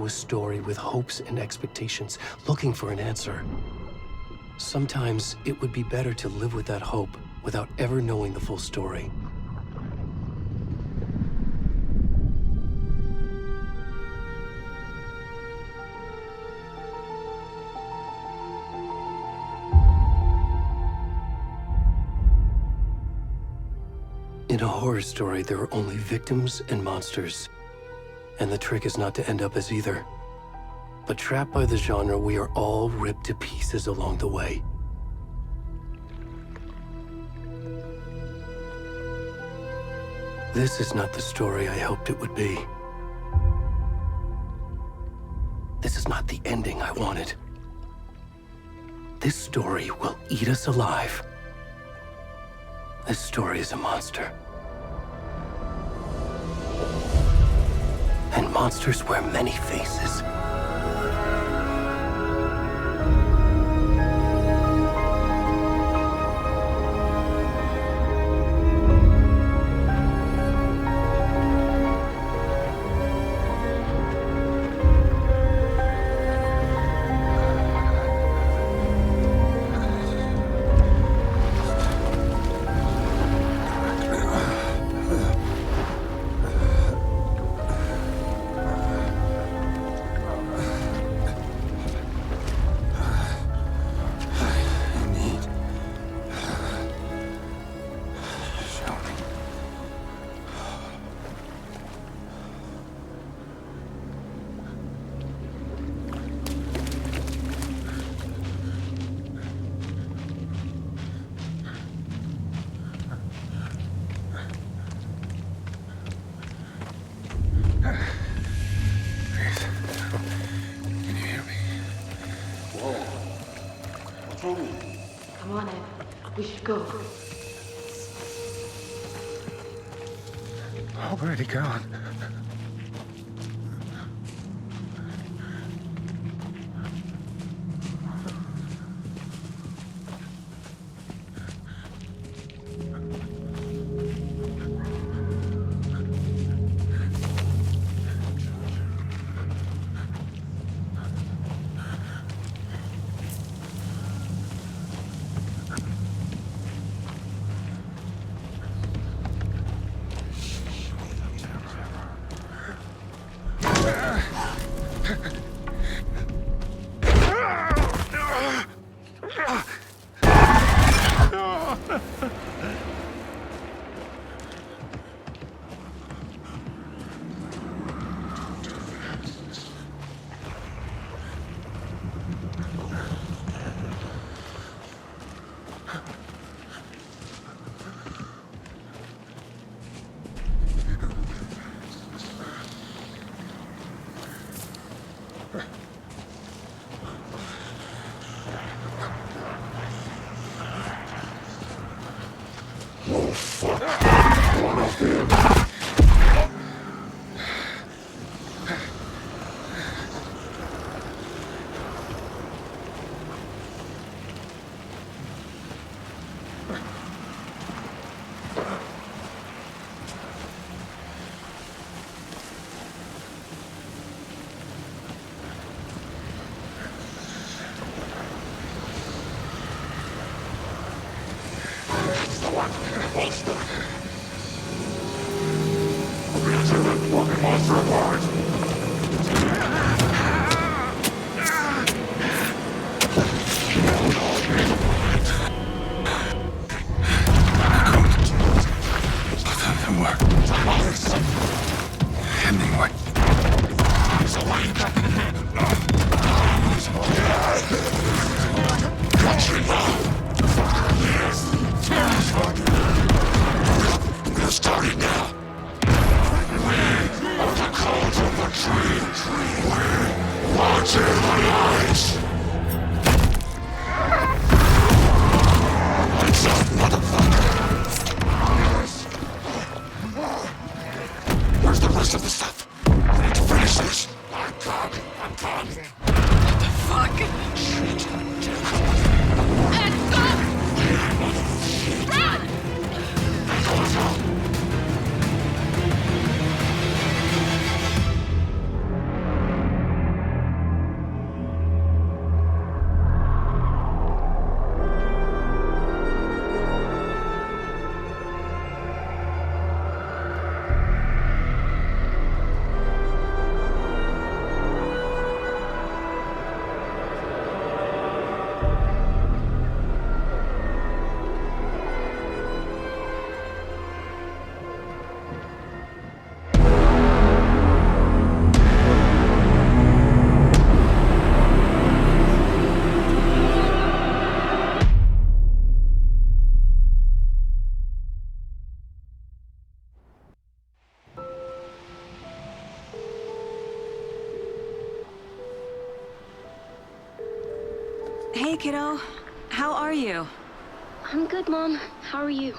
a story with hopes and expectations, looking for an answer. Sometimes it would be better to live with that hope without ever knowing the full story. In a horror story, there are only victims and monsters. And the trick is not to end up as either. But trapped by the genre, we are all ripped to pieces along the way. This is not the story I hoped it would be. This is not the ending I wanted. This story will eat us alive. This story is a monster. And monsters wear many faces. Come on, Ed. We should go. Already gone. Hey, kiddo. How are you? I'm good, Mom. How are you?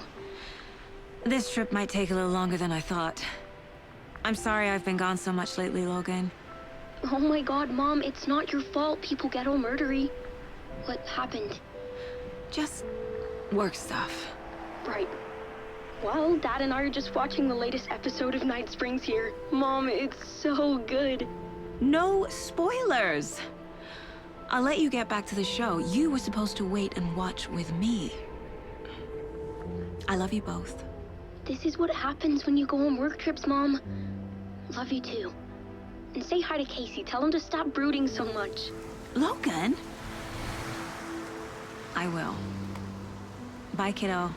This trip might take a little longer than I thought. I'm sorry I've been gone so much lately, Logan. Oh my god, Mom, it's not your fault people get all murdery. What happened? Just work stuff. Right. Well, Dad and I are just watching the latest episode of Night Springs here. Mom, it's so good. No spoilers! I'll let you get back to the show. You were supposed to wait and watch with me. I love you both. This is what happens when you go on work trips, Mom. Love you too. And say hi to Casey. Tell him to stop brooding so much. Logan? I will. Bye, kiddo.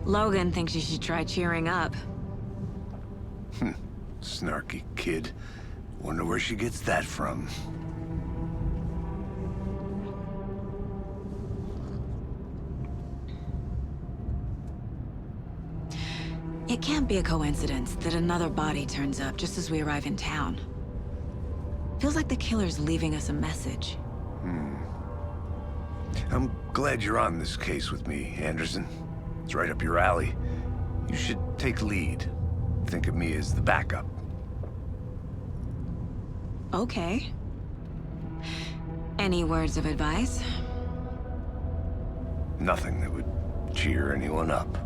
Logan thinks you should try cheering up. Snarky kid. Wonder where she gets that from. It can't be a coincidence that another body turns up just as we arrive in town. Feels like the killer's leaving us a message. I'm glad you're on this case with me, Anderson. It's right up your alley. You should take lead. Think of me as the backup. Okay. Any words of advice? Nothing that would cheer anyone up.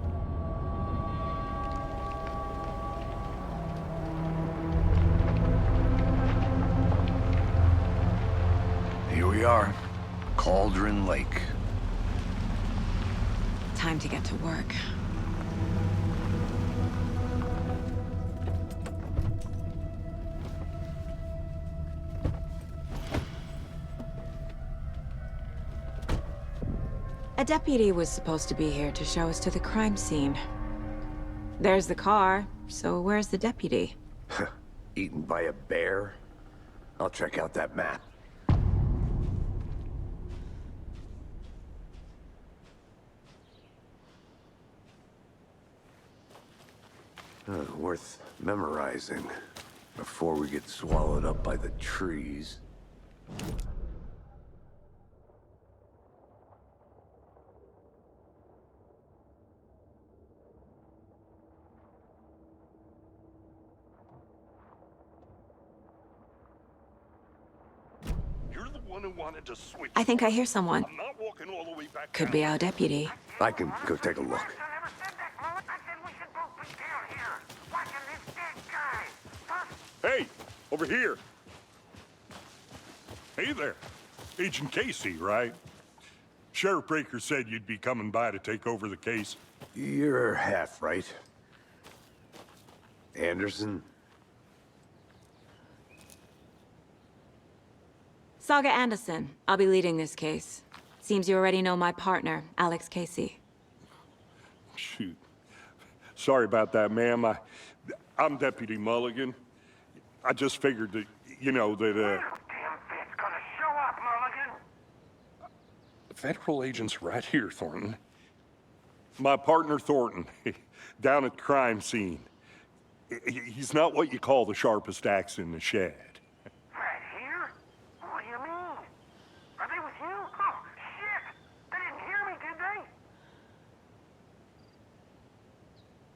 Here we are, Cauldron Lake. Time to get to work. A deputy was supposed to be here to show us to the crime scene. There's the car, so where's the deputy? Eaten by a bear? I'll check out that map. Worth memorizing before we get swallowed up by the trees. You're the one who wanted to switch. I think I hear someone. I'm not walking all the way back Could down. be our deputy. I can go take a look. Hey, over here. Hey there. Agent Casey, right? Sheriff Breaker said you'd be coming by to take over the case. You're half right. Anderson? Saga Anderson. I'll be leading this case. Seems you already know my partner, Alex Casey. Shoot. Sorry about that, ma'am. I'm Deputy Mulligan. I just figured that, you know, that, Damn bitch gonna show up, Mulligan. federal agent's right here, Thornton. My partner, Thornton, down at the crime scene. He's not what you call the sharpest axe in the shed. Right here? What do you mean? Are they with you? Oh, shit! They didn't hear me, did they?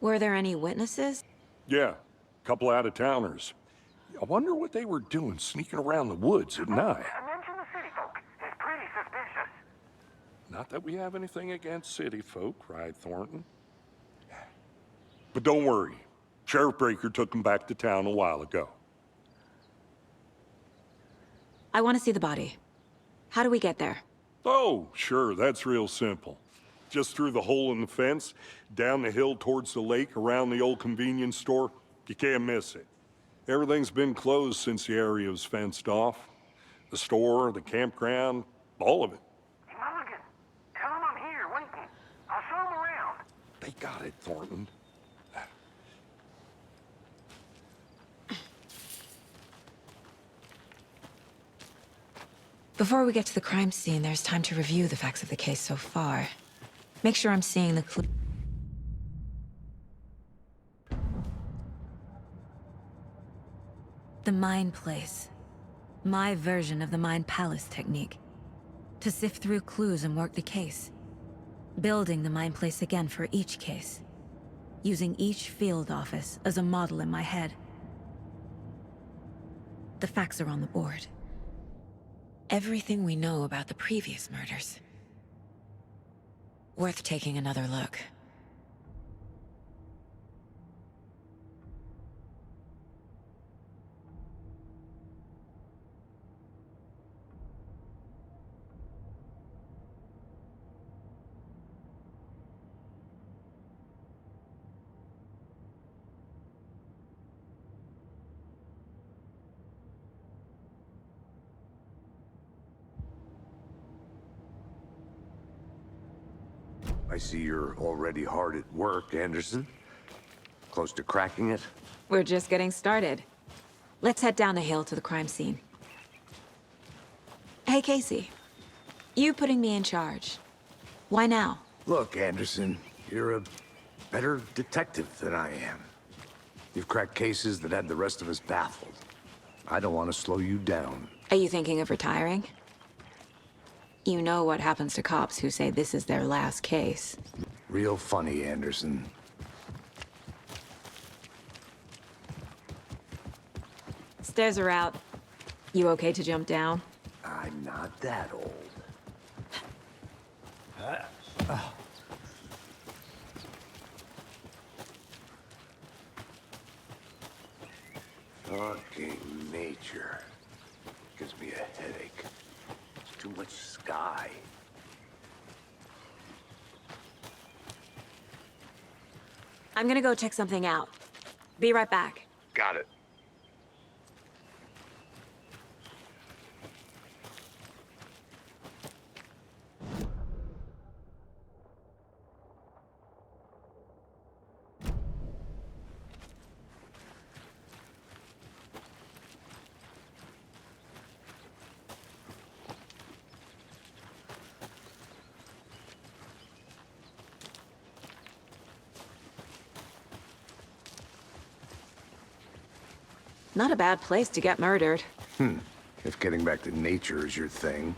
Were there any witnesses? Yeah, a couple out-of-towners. I wonder what they were doing sneaking around the woods at night. Mention the city folk. It's pretty suspicious. Not that we have anything against city folk, right, Thornton? But don't worry. Sheriff Breaker took them back to town a while ago. I want to see the body. How do we get there? Oh, sure, that's real simple. Just through the hole in the fence, down the hill towards the lake, around the old convenience store. You can't miss it. Everything's been closed since the area was fenced off. The store, the campground, all of it. Hey, Mulligan, tell them I'm here, waiting. I'll show them around. They got it, Thornton. Before we get to the crime scene, there's time to review the facts of the case so far. Make sure I'm seeing the clue. The Mind Place. My version of the Mind Palace technique. To sift through clues and work the case. Building the Mind Place again for each case. Using each field office as a model in my head. The facts are on the board. Everything we know about the previous murders. Worth taking another look. I see you're already hard at work, Anderson. Close to cracking it? We're just getting started. Let's head down the hill to the crime scene. Hey, Casey. You putting me in charge. Why now? Look, Anderson, you're a better detective than I am. You've cracked cases that had the rest of us baffled. I don't want to slow you down. Are you thinking of retiring? You know what happens to cops who say this is their last case. Real funny, Anderson. Stairs are out. You okay to jump down? I'm not that old. Fucking nature. Gives me a headache. Too much sky. I'm gonna go check something out. Be right back. Got it. Not a bad place to get murdered. If getting back to nature is your thing.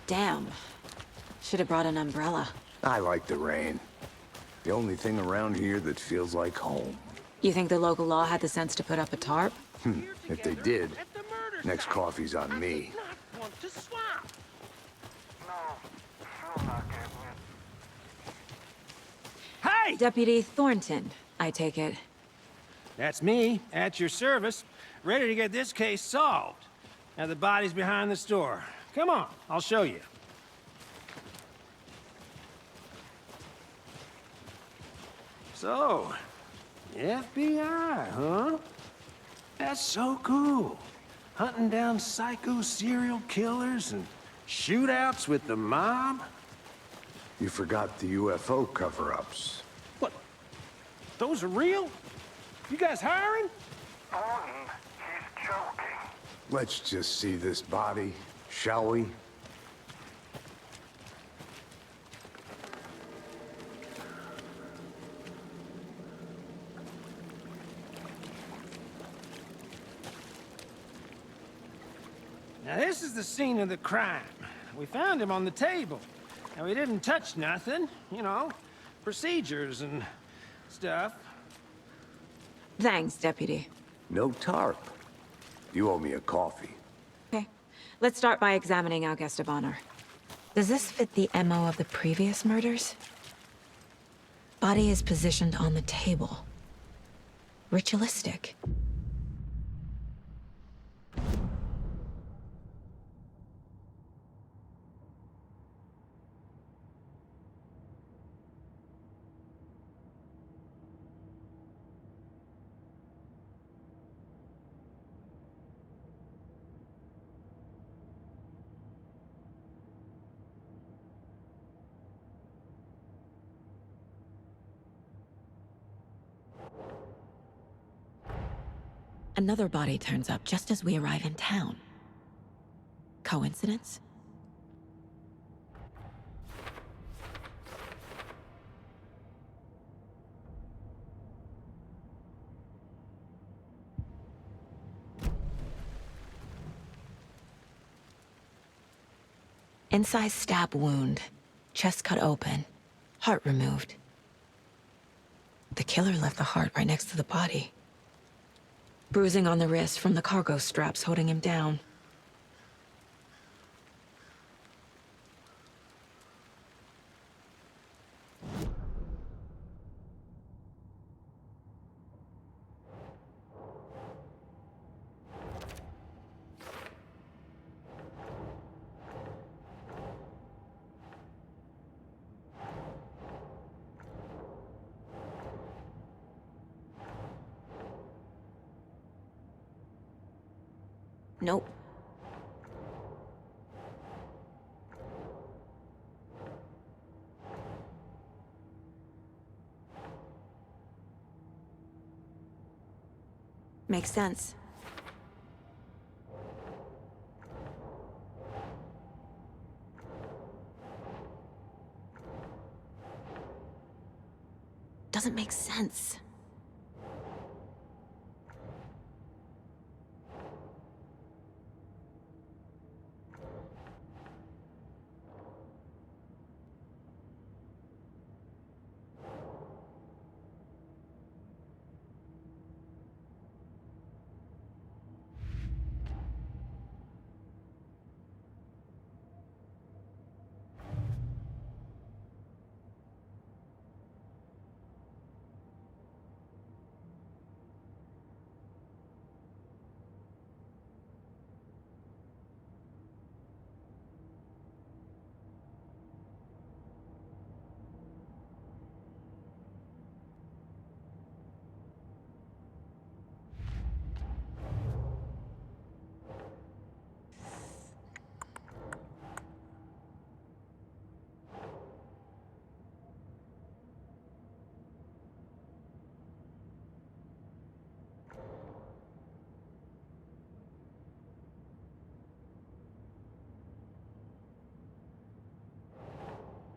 Damn. Should have brought an umbrella. I like the rain. The only thing around here that feels like home. You think the local law had the sense to put up a tarp? If they did, next coffee's on me. Not want to swap. No, sure not, Captain. Hey! Deputy Thornton, I take it. That's me, at your service, ready to get this case solved. Now the body's behind the store. Come on, I'll show you. So, the FBI, huh? That's so cool. Hunting down psycho serial killers and shootouts with the mob. You forgot the UFO cover-ups. What? Those are real? You guys hiring? Thornton, he's joking. Let's just see this body, shall we? Now this is the scene of the crime. We found him on the table. Now, we didn't touch nothing, you know, procedures and stuff. Thanks, Deputy. No tarp. You owe me a coffee. Okay. Let's start by examining our guest of honor. Does this fit the MO of the previous murders? Body is positioned on the table. Ritualistic. Another body turns up just as we arrive in town. Coincidence? Incised stab wound, chest cut open, heart removed. The killer left the heart right next to the body. Bruising on the wrist from the cargo straps holding him down. Nope. Makes sense. Doesn't make sense.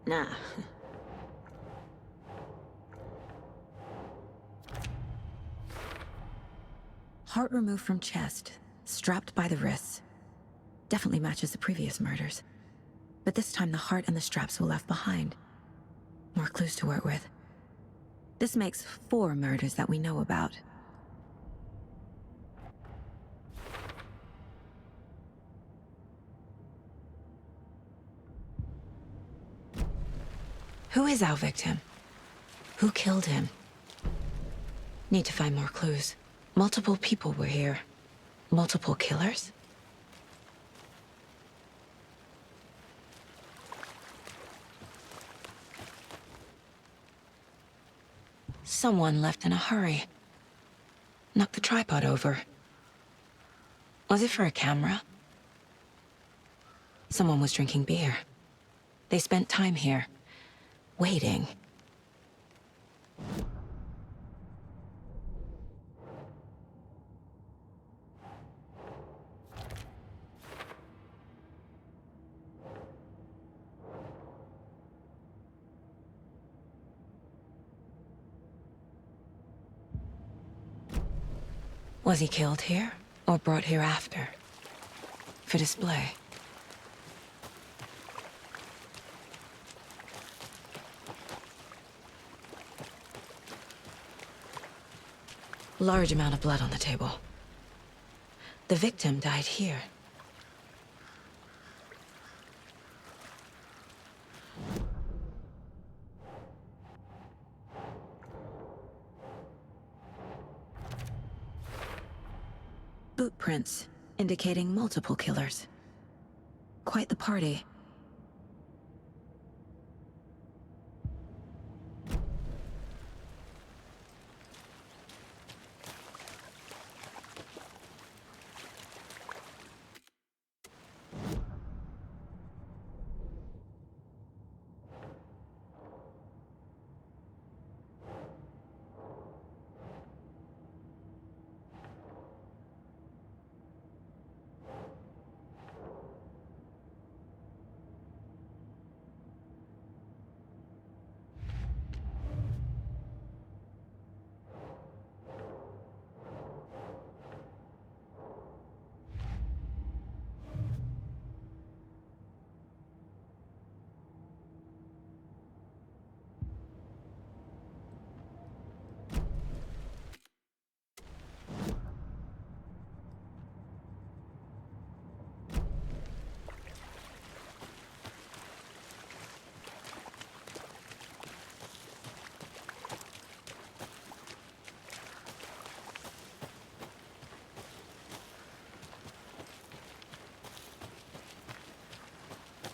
Nah. Heart removed from chest, strapped by the wrists. Definitely matches the previous murders. But this time the heart and the straps were left behind. More clues to work with. This makes 4 murders that we know about. Who is our victim? Who killed him? Need to find more clues. Multiple people were here. Multiple killers? Someone left in a hurry. Knocked the tripod over. Was it for a camera? Someone was drinking beer. They spent time here. Waiting. Was he killed here, or brought here after? For display? Large amount of blood on the table. The victim died here. Boot prints, indicating multiple killers. Quite the party.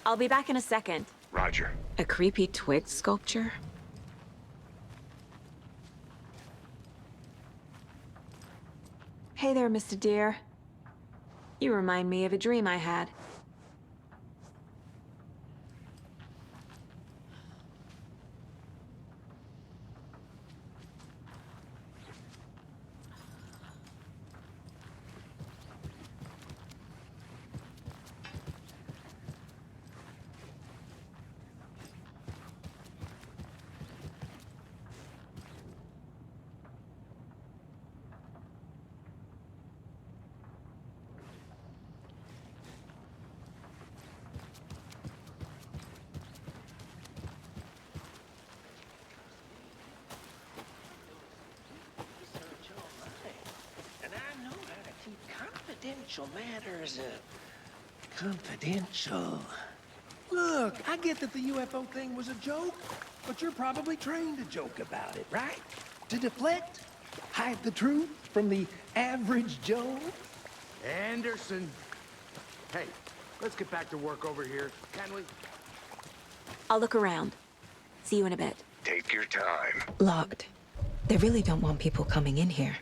I'll be back in a second. Roger. A creepy twig sculpture? Hey there, Mr. Deer. You remind me of a dream I had. And I know how to keep confidential matters confidential. Look, I get that the UFO thing was a joke, but you're probably trained to joke about it, right? To deflect, hide the truth from the average Joe. Anderson. Hey, let's get back to work over here, can we? I'll look around. See you in a bit. Take your time. Locked. They really don't want people coming in here.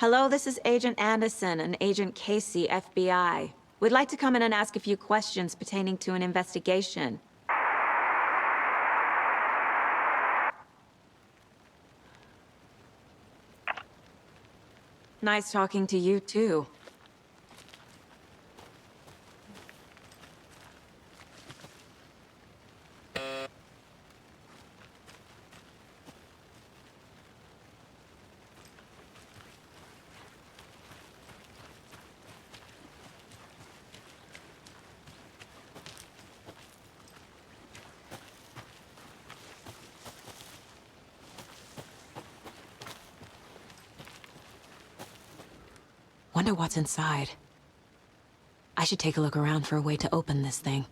Hello, this is Agent Anderson and Agent Casey, FBI. We'd like to come in and ask a few questions pertaining to an investigation. Nice talking to you, too. Wonder what's inside. I should take a look around for a way to open this thing.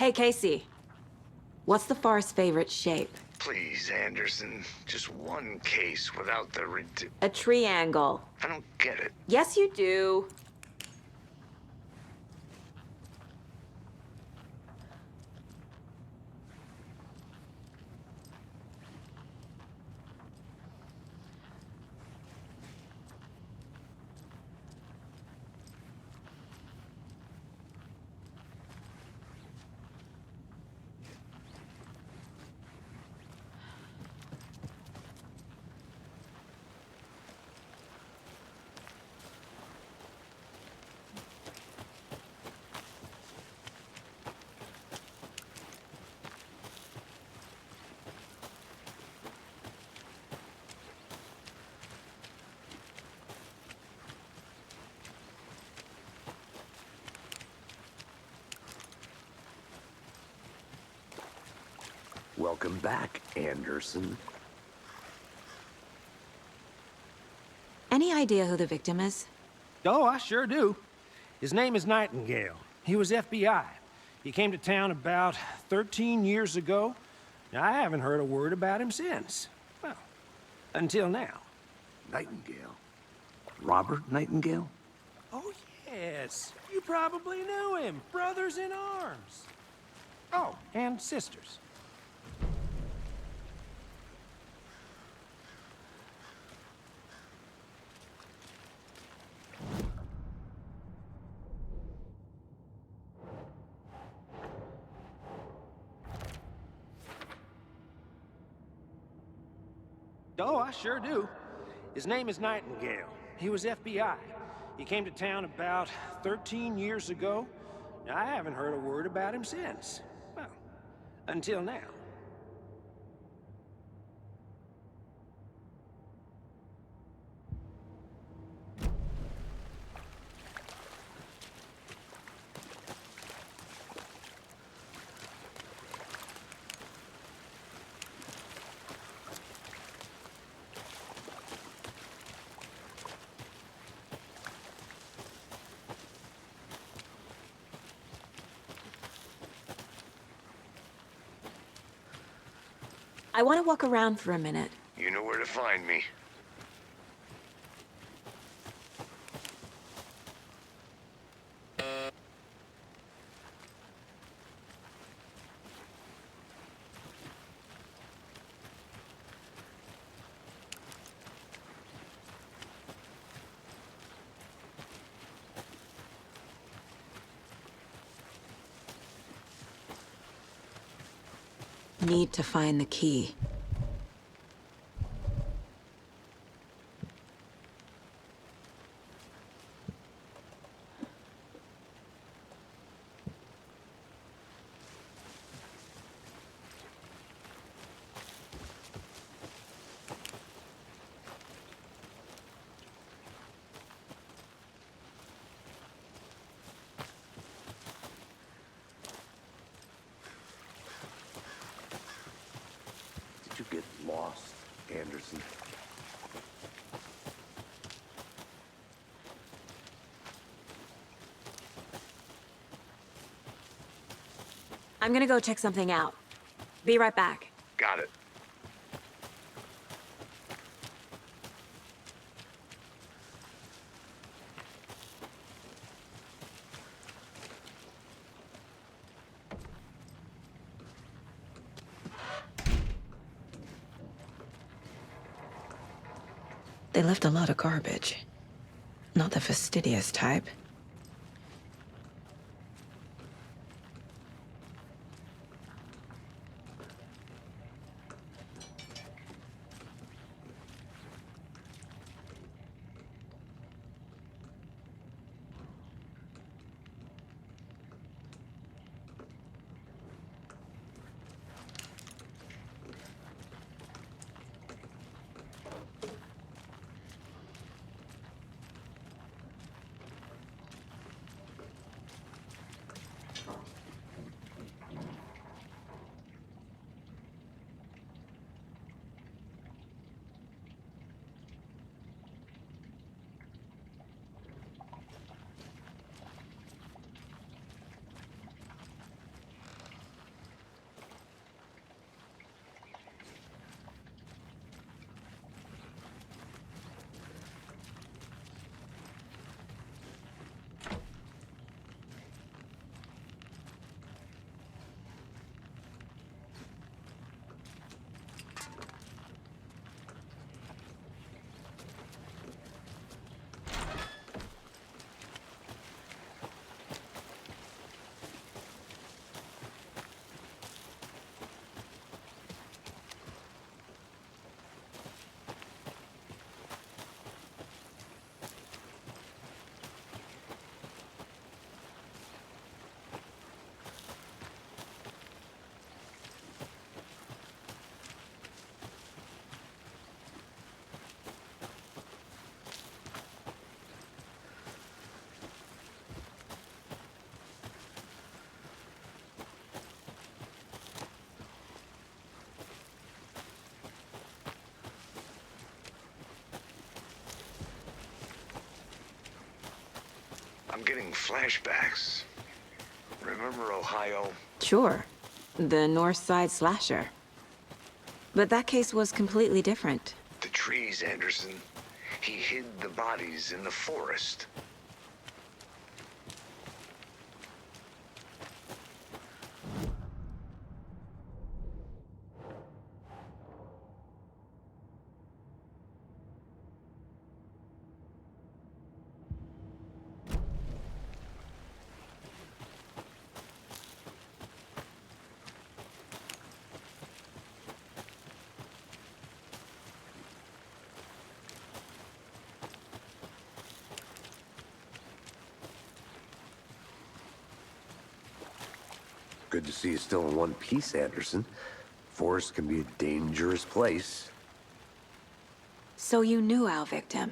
Hey, Casey. What's the far's favorite shape? Please, Anderson. Just one case without the A triangle. I don't get it. Yes, you do. Welcome back, Anderson. Any idea who the victim is? Oh, I sure do. His name is Nightingale. He was FBI. He came to town about 13 years ago. I haven't heard a word about him since. Well, until now. Nightingale? Robert Nightingale? Oh, yes. You probably knew him. Brothers in arms. Oh, and sisters. Oh, I sure do. His name is Nightingale. He was FBI. He came to town about 13 years ago. I haven't heard a word about him since. Well, until now. I want to walk around for a minute. You know where to find me. Need to find the key. Did you get lost, Anderson? I'm gonna go check something out. Be right back. Got it. They left a lot of garbage. Not the fastidious type. I'm getting flashbacks. Remember Ohio? Sure. The North Side slasher. But that case was completely different. The trees, Anderson. He hid the bodies in the forest. Good to see you still in one piece, Anderson. Forest can be a dangerous place. So you knew our victim?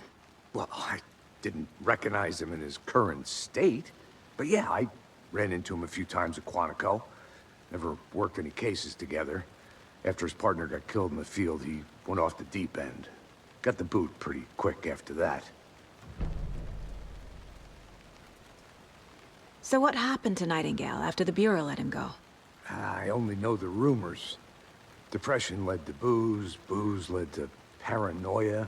Well, I didn't recognize him in his current state. But yeah, I ran into him a few times at Quantico. Never worked any cases together. After his partner got killed in the field, he went off the deep end. Got the boot pretty quick after that. So what happened to Nightingale after the Bureau let him go? I only know the rumors. Depression led to booze, booze led to paranoia.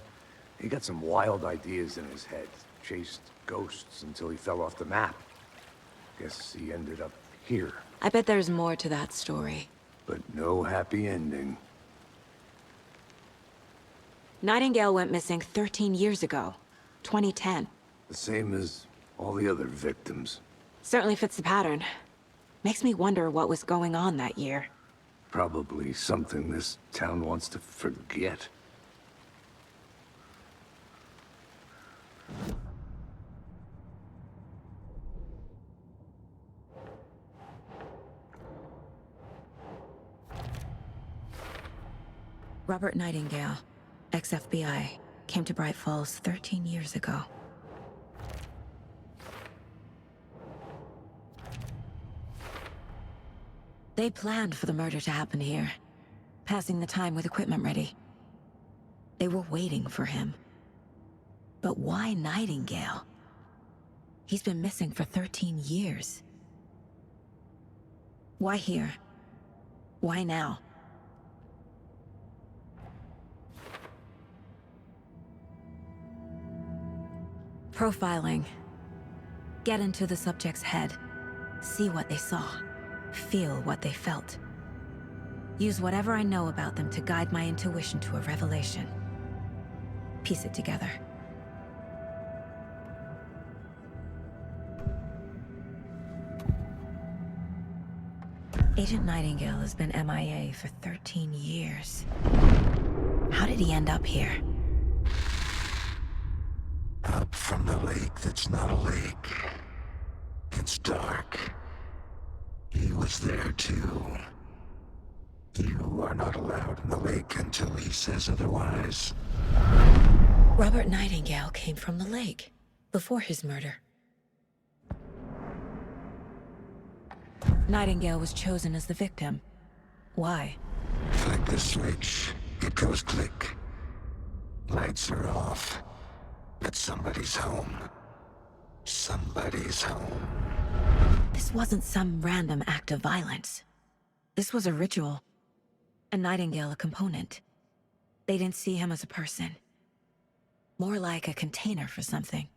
He got some wild ideas in his head. Chased ghosts until he fell off the map. Guess he ended up here. I bet there's more to that story. But no happy ending. Nightingale went missing 13 years ago. 2010. The same as all the other victims. Certainly fits the pattern. Makes me wonder what was going on that year. Probably something this town wants to forget. Robert Nightingale, ex-FBI, came to Bright Falls 13 years ago. They planned for the murder to happen here, passing the time with equipment ready. They were waiting for him. But why Nightingale? He's been missing for 13 years. Why here? Why now? Profiling. Get into the subject's head. See what they saw. Feel what they felt. Use whatever I know about them to guide my intuition to a revelation. Piece it together. Agent Nightingale has been MIA for 13 years. How did he end up here? Up from the lake that's not a lake. It's dark. He was there too. You are not allowed in the lake until he says otherwise. Robert Nightingale came from the lake, before his murder. Nightingale was chosen as the victim. Why? Flick the switch, it goes click. Lights are off. But somebody's home. Somebody's home. This wasn't some random act of violence. This was a ritual. And Nightingale a component. They didn't see him as a person. More like a container for something.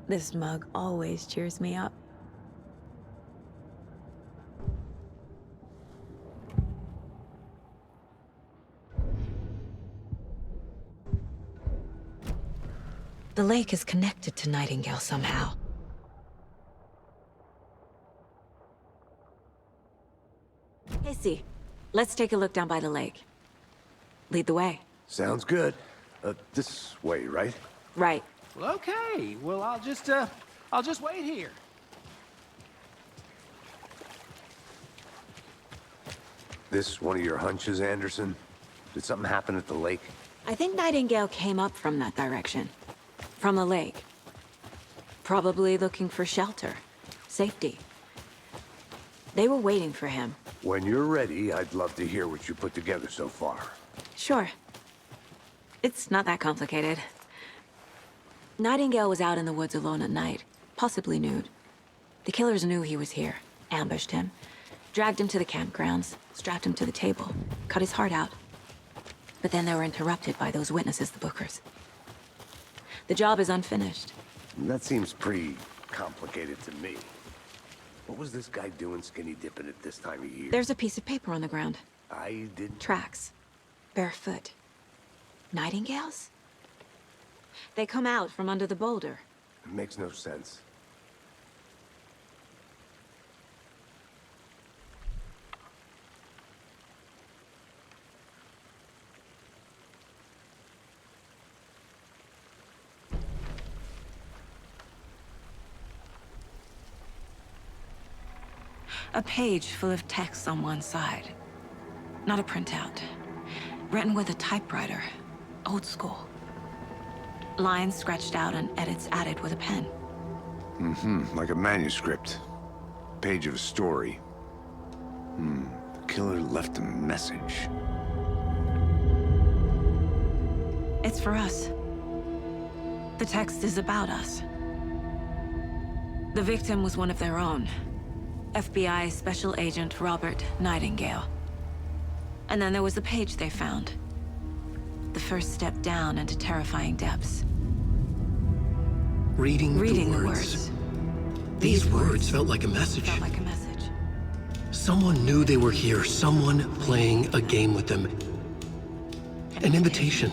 This mug always cheers me up. The lake is connected to Nightingale somehow. Casey, let's take a look down by the lake. Lead the way. Sounds good. This way, right? Right. Well, okay. Well, I'll just wait here. This one of your hunches, Anderson? Did something happen at the lake? I think Nightingale came up from that direction. From the lake. Probably looking for shelter. Safety. They were waiting for him. When you're ready, I'd love to hear what you put together so far. Sure. It's not that complicated. Nightingale was out in the woods alone at night, possibly nude. The killers knew he was here, ambushed him, dragged him to the campgrounds, strapped him to the table, cut his heart out. But then they were interrupted by those witnesses, the Bookers. The job is unfinished. That seems pretty complicated to me. What was this guy doing skinny dipping at this time of year? There's a piece of paper on the ground. I didn't... Tracks. Barefoot. Nightingales? They come out from under the boulder. It makes no sense. A page full of text on one side. Not a printout. Written with a typewriter. Old school. Lines scratched out and edits added with a pen. Like a manuscript. Page of a story. The killer left a message. It's for us. The text is about us. The victim was one of their own. FBI Special Agent Robert Nightingale. And then there was the page they found. The first step down into terrifying depths. Reading the words. These words felt like a message. Felt like a message. Someone knew they were here, someone playing a game with them. An invitation.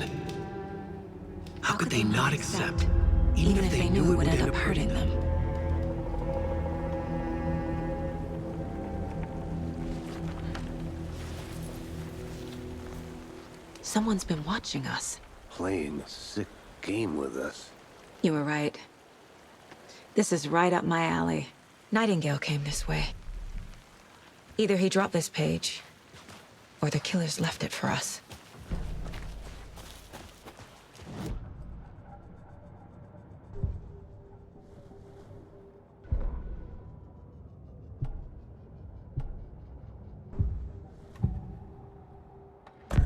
How could they not accept, even if they knew it would end up hurting them? Someone's been watching us. Playing a sick game with us. You were right. This is right up my alley. Nightingale came this way. Either he dropped this page, or the killers left it for us.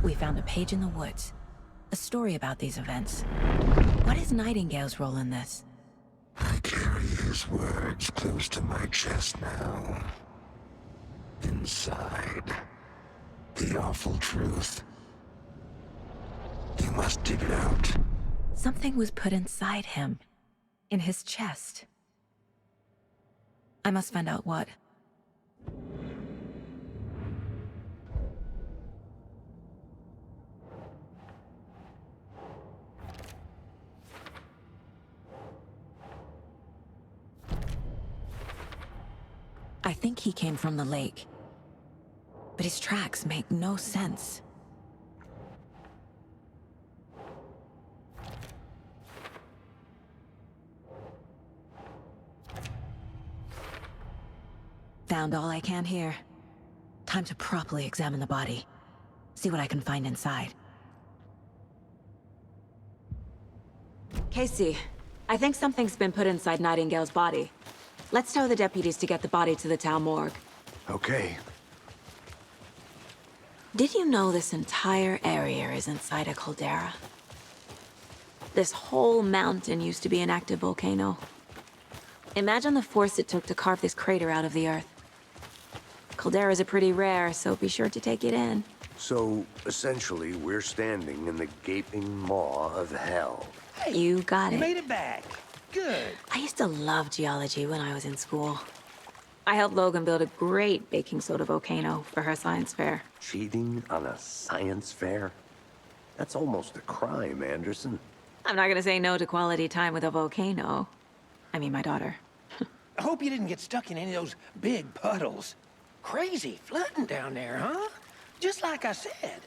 We found a page in the woods. A story about these events. What is Nightingale's role in this? I carry his words close to my chest now. Inside, the awful truth. You must dig it out. Something was put inside him. In his chest. I must find out what. I think he came from the lake. But his tracks make no sense. Found all I can here. Time to properly examine the body. See what I can find inside. Casey, I think something's been put inside Nightingale's body. Let's tell the deputies to get the body to the town morgue. Okay. Did you know this entire area is inside a caldera? This whole mountain used to be an active volcano. Imagine the force it took to carve this crater out of the earth. Calderas are pretty rare, so be sure to take it in. So, essentially, we're standing in the gaping maw of hell. Hey, You got you it. made it back. Good. I used to love geology when I was in school. I helped Logan build a great baking soda volcano for her science fair. Cheating on a science fair? That's almost a crime, Anderson. I'm not gonna say no to quality time with a volcano. I mean, my daughter. I hope you didn't get stuck in any of those big puddles. Crazy flooding down there, huh? Just like I said.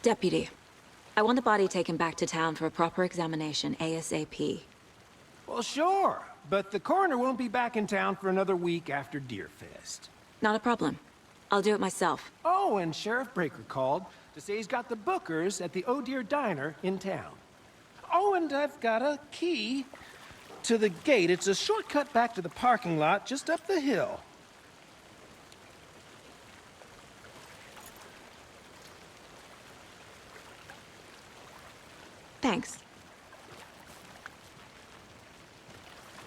Deputy, I want the body taken back to town for a proper examination ASAP. Well, sure, but the coroner won't be back in town for another week after Deerfest. Not a problem. I'll do it myself. Oh, and Sheriff Breaker called to say he's got the bookers at the Oh Deer Diner in town. Oh, and I've got a key to the gate. It's a shortcut back to the parking lot just up the hill. Thanks.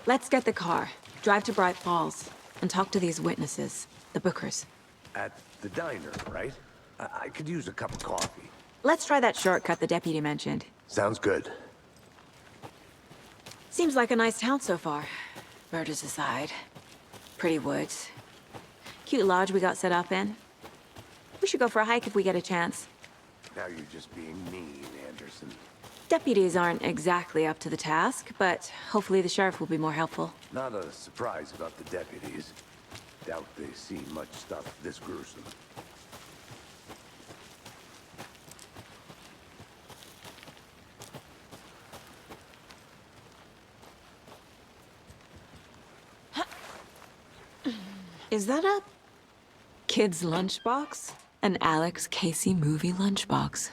Let's get the car, drive to Bright Falls, and talk to these witnesses, the Bookers. At the diner, right? I could use a cup of coffee. Let's try that shortcut the deputy mentioned. Sounds good. Seems like a nice town so far. Murders aside. Pretty woods. Cute lodge we got set up in. We should go for a hike if we get a chance. Now you're just being mean, Anderson. Deputies aren't exactly up to the task, but hopefully the sheriff will be more helpful. Not a surprise about the deputies. Doubt they've seen much stuff this gruesome. Is that a kid's lunchbox? An Alex Casey movie lunchbox.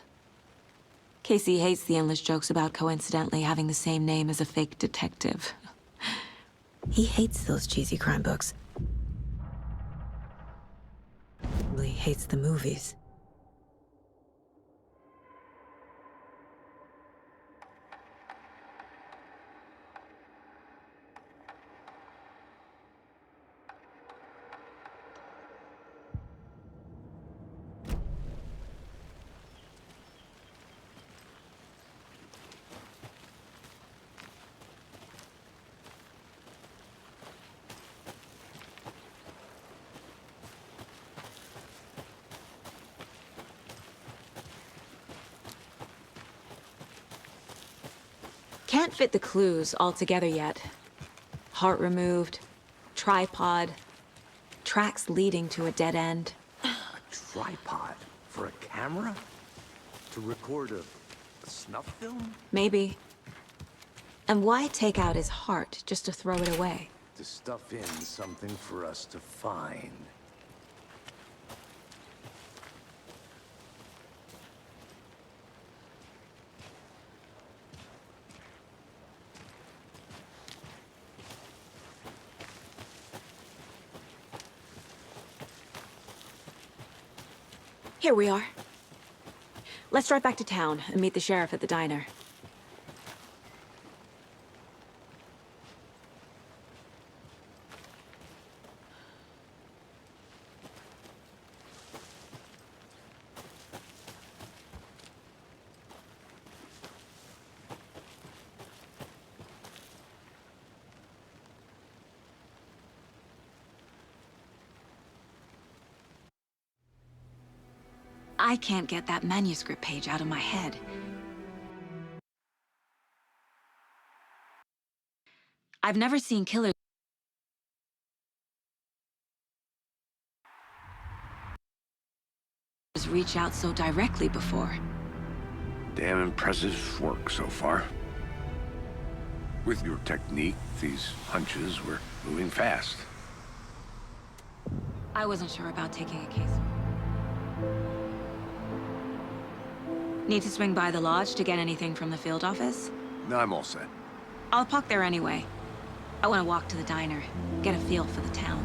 Casey hates the endless jokes about coincidentally having the same name as a fake detective. He hates those cheesy crime books. He hates the movies. Can't fit the clues all together yet. Heart removed, tripod, tracks leading to a dead end. A tripod? For a camera? To record a snuff film? Maybe. And why take out his heart just to throw it away? To stuff in something for us to find. Here we are. Let's drive back to town and meet the sheriff at the diner. I can't get that manuscript page out of my head. I've never seen killers reach out so directly before. Damn impressive work so far. With your technique, these hunches were moving fast. I wasn't sure about taking a case. Need to swing by the lodge to get anything from the field office? No, I'm all set. I'll park there anyway. I want to walk to the diner, get a feel for the town.